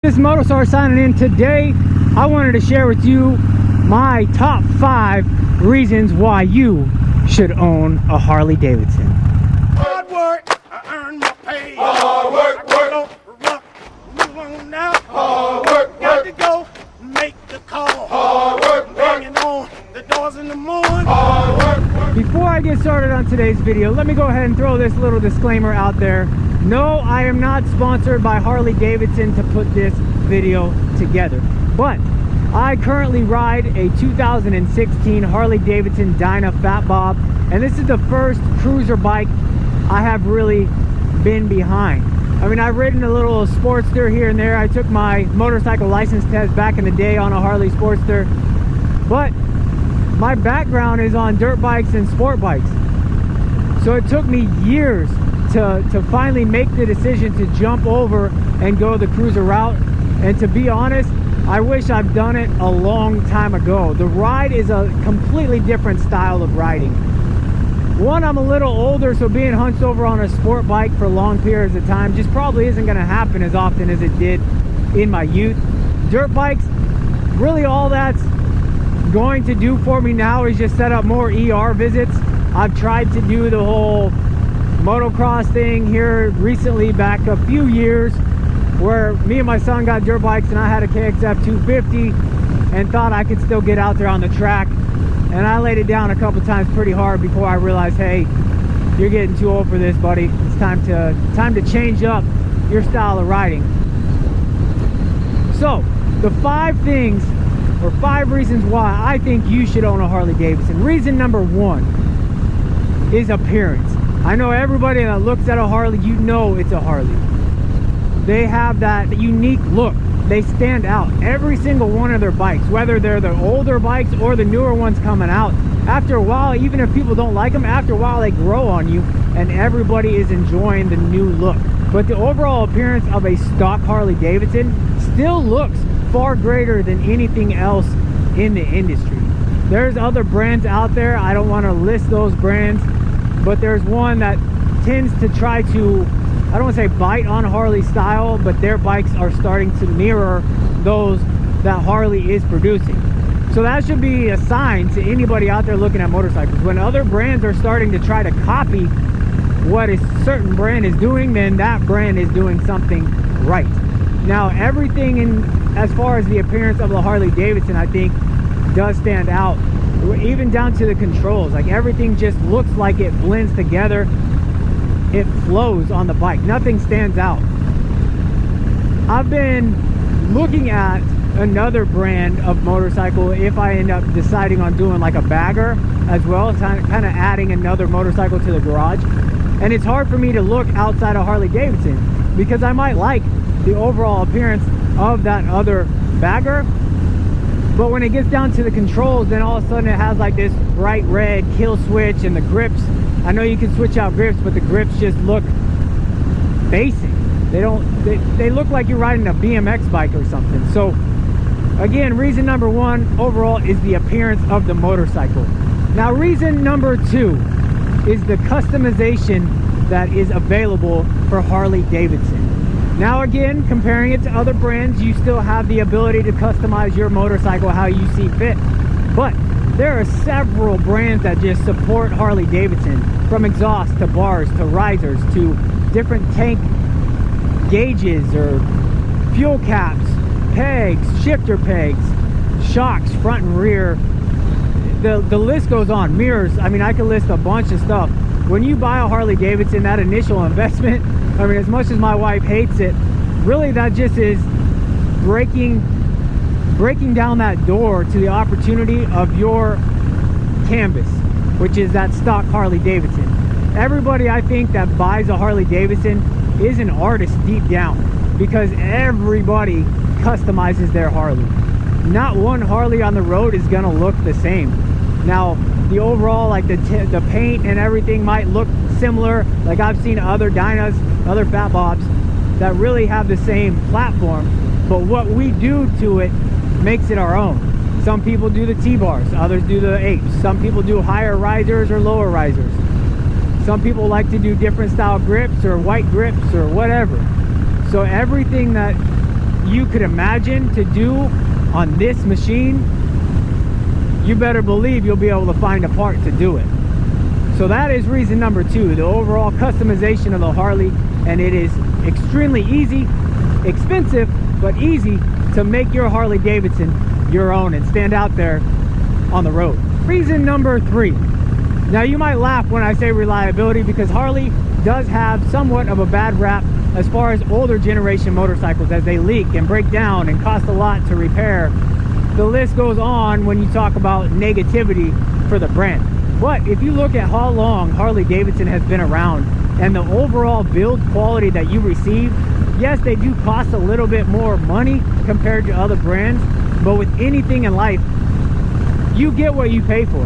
This is Motostar signing in. Today I wanted to share with you my top 5 reasons why you should own a Harley Davidson. Hard work, I earn my pay. Hard work, move on now. Hard work, got to go, make the call. Hard work, banging on the doors in the morning. Hard work. Before I get started on today's video, let me go ahead and throw this little disclaimer out there. No, I am not sponsored by Harley Davidson to put this video together, but I currently ride a 2016 Harley Davidson Dyna Fat Bob, and this is the first cruiser bike I have really been behind. I mean, I've ridden a little Sportster here and there. I took my motorcycle license test back in the day on a Harley Sportster, but my background is on dirt bikes and sport bikes. So it took me years to finally make the decision to jump over and go the cruiser route. And to be honest, I wish I've done it a long time ago. The ride is a completely different style of riding. One, I'm a little older, so being hunched over on a sport bike for long periods of time just probably isn't going to happen as often as it did in my youth. Dirt bikes, really all that's going to do for me now is just set up more ER visits. I've tried to do the whole motocross thing here recently, back a few years, where me and my son got dirt bikes and I had a KXF 250 and thought I could still get out there on the track, and I laid it down a couple times pretty hard before I realized, hey, you're getting too old for this, buddy. It's time to change up your style of riding. So the 5 things or 5 reasons why I think you should own a Harley Davidson. Reason number 1 is appearance. I know everybody that looks at a Harley, you know it's a Harley. They have that unique look. They stand out. Every single one of their bikes, whether they're the older bikes or the newer ones coming out, after a while, even if people don't like them, after a while they grow on you and everybody is enjoying the new look. But the overall appearance of a stock Harley Davidson still looks far greater than anything else in the industry. There's other brands out there. I don't want to list those brands, but there's one that tends to try to, I don't want to say bite on Harley style, but their bikes are starting to mirror those that Harley is producing. So that should be a sign to anybody out there looking at motorcycles. When other brands are starting to try to copy what a certain brand is doing, then that brand is doing something right. Now, everything in as far as the appearance of the Harley Davidson, I think, does stand out. Even down to the controls, like everything just looks like it blends together. It flows on the bike. Nothing stands out. I've been looking at another brand of motorcycle if I end up deciding on doing like a bagger as well, kind of adding another motorcycle to the garage. And it's hard for me to look outside of Harley Davidson because I might like the overall appearance of that other bagger, but when it gets down to the controls, then all of a sudden it has like this bright red kill switch, and the grips, I know you can switch out grips, but the grips just look basic. They look like you're riding a BMX bike or something. So again, reason number 1 overall is the appearance of the motorcycle. Now, reason number 2 is the customization that is available for Harley Davidson. Now again, comparing it to other brands, you still have the ability to customize your motorcycle how you see fit. But there are several brands that just support Harley Davidson, from exhaust to bars to risers to different tank gauges or fuel caps, pegs, shifter pegs, shocks, front and rear. The list goes on. Mirrors, I mean, I could list a bunch of stuff. When you buy a Harley Davidson, that initial investment, I mean, as much as my wife hates it, really that just is breaking down that door to the opportunity of your canvas, which is that stock Harley Davidson. Everybody, I think, that buys a Harley Davidson is an artist deep down, because everybody customizes their Harley. Not one Harley on the road is gonna look the same. Now, the overall, like the paint and everything might look similar. Like I've seen other Dynas, other Fat Bobs that really have the same platform, but what we do to it makes it our own. Some people do the T-bars, others do the apes. Some people do higher risers or lower risers. Some people like to do different style grips or white grips or whatever. So everything that you could imagine to do on this machine, you better believe you'll be able to find a part to do it. So that is reason number 2, the overall customization of the Harley, and it is extremely easy, expensive, but easy to make your Harley Davidson your own and stand out there on the road. Reason number 3. Now you might laugh when I say reliability, because Harley does have somewhat of a bad rap as far as older generation motorcycles, as they leak and break down and cost a lot to repair. The list goes on when you talk about negativity for the brand. But if you look at how long Harley Davidson has been around and the overall build quality that you receive, yes, they do cost a little bit more money compared to other brands, but with anything in life, you get what you pay for,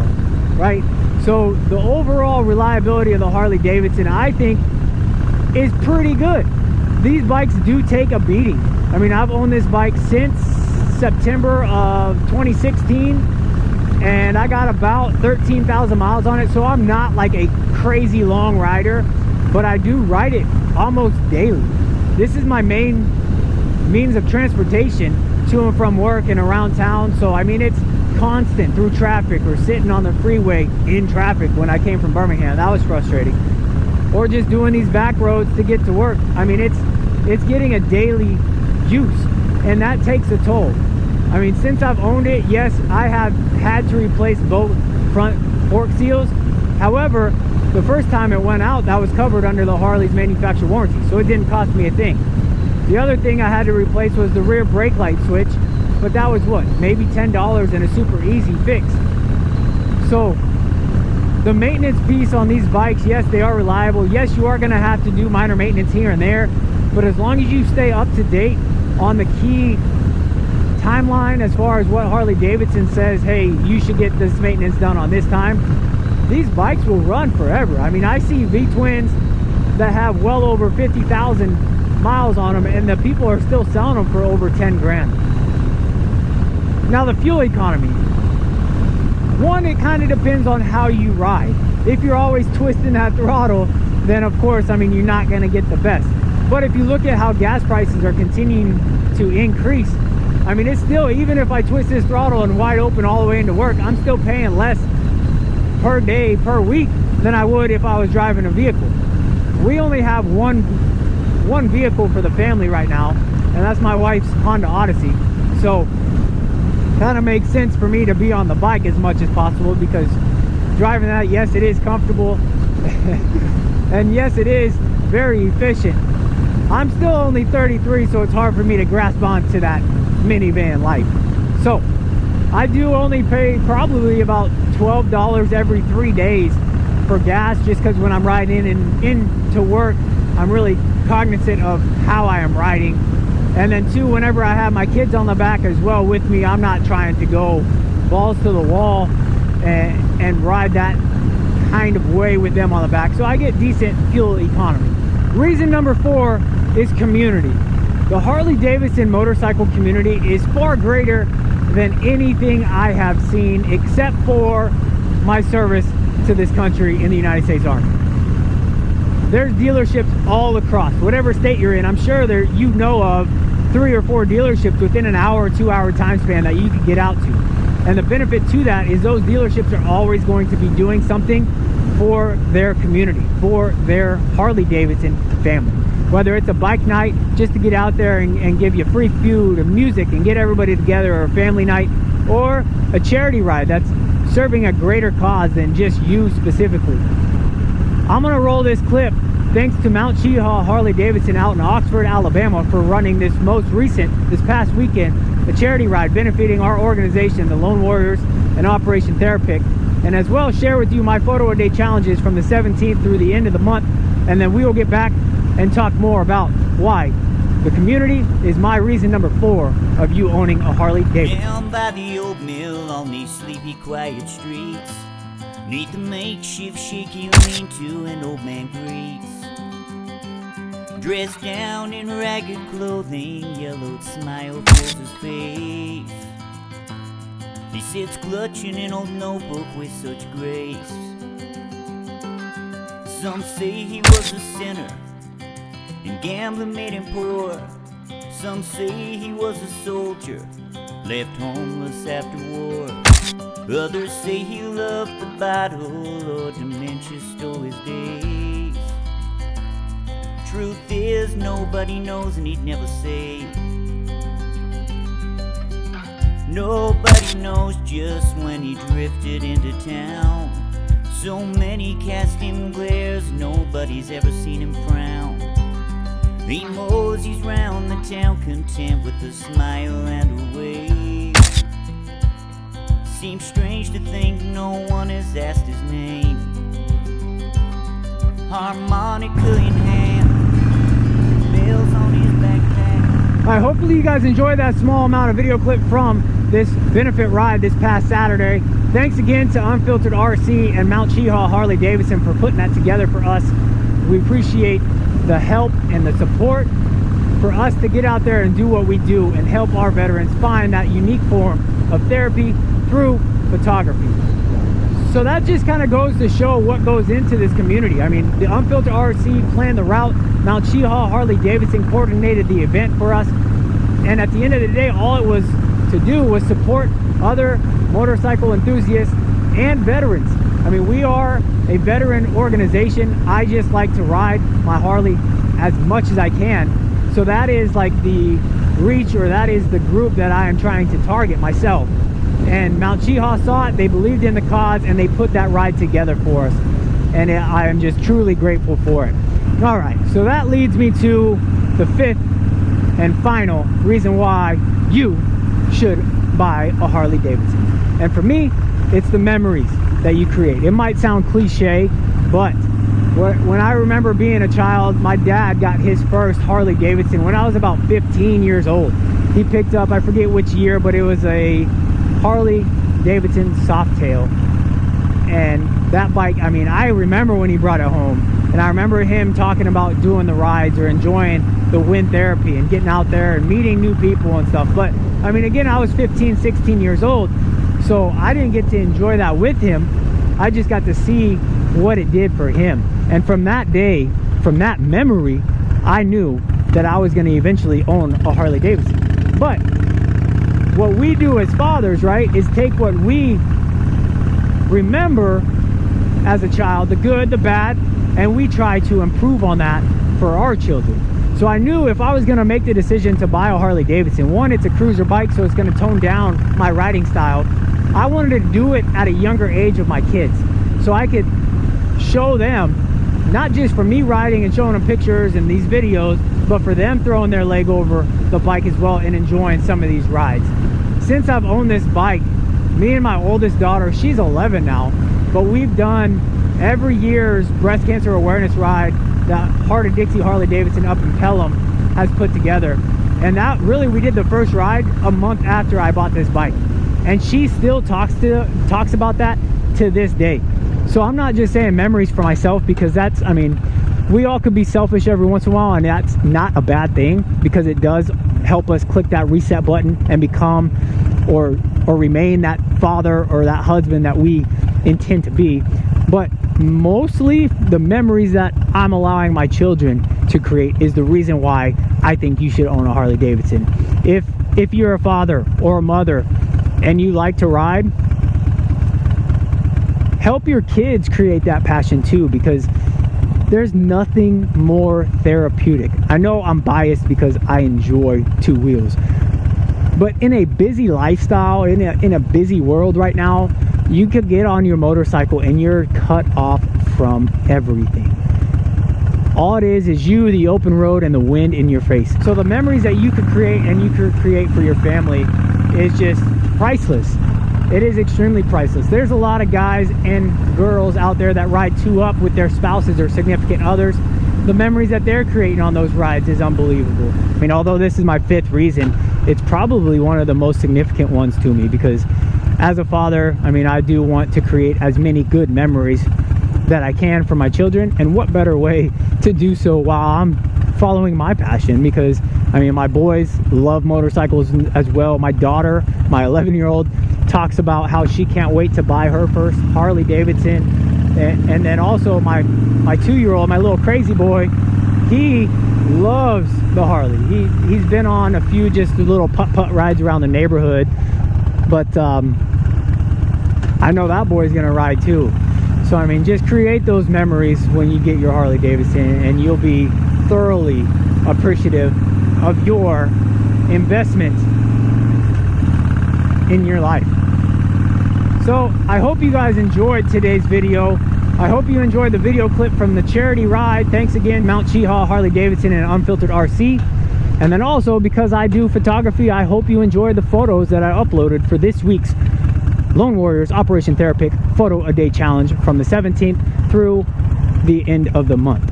right? So the overall reliability of the Harley Davidson, I think, is pretty good. These bikes do take a beating. I mean, I've owned this bike since September of 2016, and I got about 13,000 miles on it, so I'm not like a crazy long rider, but I do ride it almost daily. This is my main means of transportation to and from work and around town, so I mean, it's constant through traffic or sitting on the freeway in traffic. When I came from Birmingham, that was frustrating. Or just doing these back roads to get to work. I mean, it's getting a daily use, and that takes a toll. I mean, since I've owned it, yes, I have had to replace both front fork seals. However, the first time it went out, that was covered under the Harley's manufacturer warranty, so it didn't cost me a thing. The other thing I had to replace was the rear brake light switch, but that was what, maybe $10 and a super easy fix. So the maintenance piece on these bikes, yes, they are reliable. Yes, you are going to have to do minor maintenance here and there, but as long as you stay up to date on the key timeline as far as what Harley Davidson says, hey, you should get this maintenance done on this time, these bikes will run forever. I mean, I see V-twins that have well over 50,000 miles on them, and the people are still selling them for over 10 grand. Now, the fuel economy. One, it kind of depends on how you ride. If you're always twisting that throttle, then of course, I mean, you're not going to get the best. But if you look at how gas prices are continuing to increase, I mean, it's still, even if I twist this throttle and wide open all the way into work, I'm still paying less per day, per week than I would if I was driving a vehicle. We only have one vehicle for the family right now, and that's my wife's Honda Odyssey. So kind of makes sense for me to be on the bike as much as possible, because driving that, yes, it is comfortable and yes, it is very efficient. I'm still only 33, so it's hard for me to grasp onto that minivan life. So I do only pay probably about $12 every 3 days for gas, just because when I'm riding in and into work, I'm really cognizant of how I am riding. And then two, whenever I have my kids on the back as well with me, I'm not trying to go balls to the wall and ride that kind of way with them on the back. So I get decent fuel economy. Reason number 4 is community. The Harley Davidson motorcycle community is far greater than anything I have seen, except for my service to this country in the United States Army. There's dealerships all across, whatever state you're in. I'm sure there, you know of 3 or 4 dealerships within an hour or 2 hour time span that you can get out to. And the benefit to that is those dealerships are always going to be doing something for their community, for their Harley Davidson family. Whether it's a bike night just to get out there and give you free food and music and get everybody together, or a family night, or a charity ride that's serving a greater cause than just you specifically. I'm gonna roll this clip thanks to Mount Cheaha Harley Davidson out in Oxford, Alabama, for running this past weekend, a charity ride benefiting our organization, the Lone Warriors and Operation TheraPic, and as well share with you my photo a day challenges from the 17th through the end of the month, and then we will get back and talk more about why the community is my reason number 4 of you owning a Harley Davidson. Down by the old mill on these sleepy, quiet streets, neath the makeshift shaky lean-to an old man greets. Dressed down in ragged clothing, yellowed smile fills his face. He sits clutching an old notebook with such grace. Some say he was a sinner, and gambling made him poor. Some say he was a soldier, left homeless after war. Others say he loved the battle, or dementia stole his days. Truth is, nobody knows, and he'd never say. Nobody knows just when he drifted into town. So many cast him glares, nobody's ever seen him frown. He moseys round the town, content with a smile and a wave. Seems strange to think no one has asked his name. Harmonica in hand, bells on his backpack. All right, hopefully you guys enjoyed that small amount of video clip from this benefit ride this past Saturday. Thanks again to Unfiltered RC and Mount Cheehaw Harley Davidson for putting that together for us. We appreciate the help and the support for us to get out there and do what we do and help our veterans find that unique form of therapy through photography. So that just kind of goes to show what goes into this community. I mean, the Unfiltered RC planned the route, Mount Cheehaw Harley Davidson coordinated the event for us, and at the end of the day, all it was to do was support other motorcycle enthusiasts and veterans. I mean, we are a veteran organization. I just like to ride my Harley as much as I can. So that is like the reach, or that is the group that I am trying to target myself. And Mount Cheehaw saw it, they believed in the cause, and they put that ride together for us. And I am just truly grateful for it. All right, so that leads me to the fifth and final reason why you should buy a Harley Davidson. And for me, it's the memories that you create. It might sound cliche, but when I remember being a child, my dad got his first Harley Davidson when I was about 15 years old. He picked up, I forget which year, but it was a Harley Davidson Softail. And that bike, I mean, I remember when he brought it home, and I remember him talking about doing the rides or enjoying the wind therapy and getting out there and meeting new people and stuff. But I mean, again, I was 15, 16 years old, so I didn't get to enjoy that with him. I just got to see what it did for him. And from that day, from that memory, I knew that I was going to eventually own a Harley Davidson. But what we do as fathers, right, is take what we remember as a child, the good, the bad, and we try to improve on that for our children. So I knew if I was going to make the decision to buy a Harley Davidson, one, it's a cruiser bike, so it's going to tone down my riding style. I wanted to do it at a younger age of my kids, so I could show them, not just for me riding and showing them pictures and these videos, but for them throwing their leg over the bike as well and enjoying some of these rides. Since I've owned this bike, me and my oldest daughter, she's 11 now, but we've done every year's breast cancer awareness ride that Heart of Dixie Harley Davidson up in Pelham has put together. And that really, we did the first ride a month after I bought this bike, and she still talks about that to this day. So I'm not just saying memories for myself, because that's, I mean, we all could be selfish every once in a while, and that's not a bad thing, because it does help us click that reset button and become or remain that father or that husband that we intend to be. But mostly the memories that I'm allowing my children to create is the reason why I think you should own a Harley Davidson. If you're a father or a mother and you like to ride, help your kids create that passion too, because there's nothing more therapeutic. I know I'm biased because I enjoy two wheels, but in a busy lifestyle, in a busy world right now, you could get on your motorcycle and you're cut off from everything. All it is you, the open road, and the wind in your face. So the memories that you could create and you could create for your family is just priceless. It is extremely priceless. There's a lot of guys and girls out there that ride two up with their spouses or significant others. The memories that they're creating on those rides is unbelievable. I mean, although this is my fifth reason, it's probably one of the most significant ones to me, because as a father, I mean, I do want to create as many good memories that I can for my children, and what better way to do so while I'm following my passion? Because I mean, my boys love motorcycles as well. My daughter, my 11-year-old, talks about how she can't wait to buy her first Harley Davidson, and then also my 2-year-old, my little crazy boy, He loves the Harley. He's been on a few just little putt-putt rides around the neighborhood, but I know that boy's gonna ride too. So I mean, just create those memories when you get your Harley Davidson, and you'll be thoroughly appreciative of your investment in your life. So I hope you guys enjoyed today's video. I hope you enjoyed the video clip from the charity ride. Thanks again, Mount Cheehaw, Harley Davidson, and Unfiltered RC. And then also, because I do photography, I hope you enjoyed the photos that I uploaded for this week's Lone Warriors Operation TheraPic Photo a Day Challenge from the 17th through the end of the month.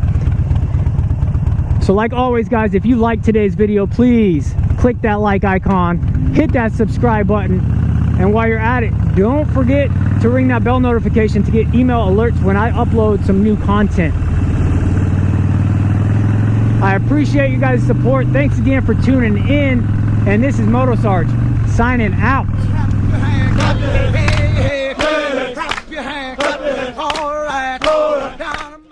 So like always, guys, if you liked today's video, please click that like icon, hit that subscribe button, and while you're at it, don't forget to ring that bell notification to get email alerts when I upload some new content. I appreciate you guys' support. Thanks again for tuning in. And this is Moto Sarge signing out.